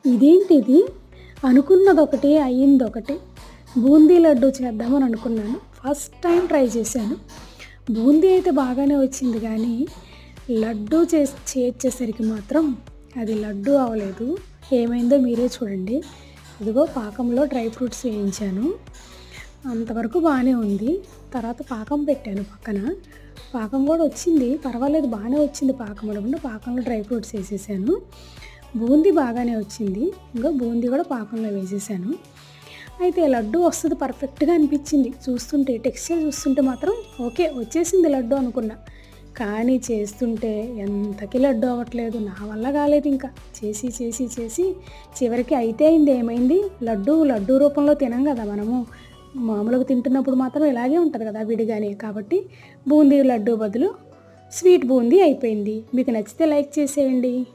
ఇదేంటిది అనుకున్నదొకటి అయ్యిందొకటి. బూందీ లడ్డు చేద్దామని అనుకున్నాను. ఫస్ట్ టైం ట్రై చేశాను. బూందీ అయితే బాగానే వచ్చింది కానీ లడ్డు చేర్చేసరికి మాత్రం అది లడ్డు అవ్వలేదు. ఏమైందో మీరే చూడండి. ఇదిగో పాకంలో డ్రై ఫ్రూట్స్ వేయించాను. అంతవరకు బాగానే ఉంది. తర్వాత పాకం పెట్టాను పక్కన. పాకం కూడా వచ్చింది, పర్వాలేదు, బాగానే వచ్చింది పాకం. అనుకుంటే పాకంలో డ్రై ఫ్రూట్స్ వేసేసాను. బూందీ బాగానే వచ్చింది. ఇంకా బూందీ కూడా పాకంలో వేసేసాను. అయితే లడ్డు వస్తుంది పర్ఫెక్ట్గా అనిపించింది. చూస్తుంటే టెక్స్చర్ చూస్తుంటే మాత్రం ఓకే వచ్చేసింది లడ్డు అనుకున్నా. కానీ చేస్తుంటే ఎంతకి లడ్డు అవ్వట్లేదు. నా వల్ల కాలేదు. ఇంకా చేసి చేసి చేసి చివరికి అయితే అయింది. ఏమైంది, లడ్డు రూపంలో తినం కదా మనము. మామూలుగా తింటున్నప్పుడు మాత్రం ఇలాగే ఉంటుంది కదా విడిగానే. కాబట్టి బూందీ లడ్డు బదులు స్వీట్ బూందీ అయిపోయింది. మీకు నచ్చితే లైక్ చేసేయండి.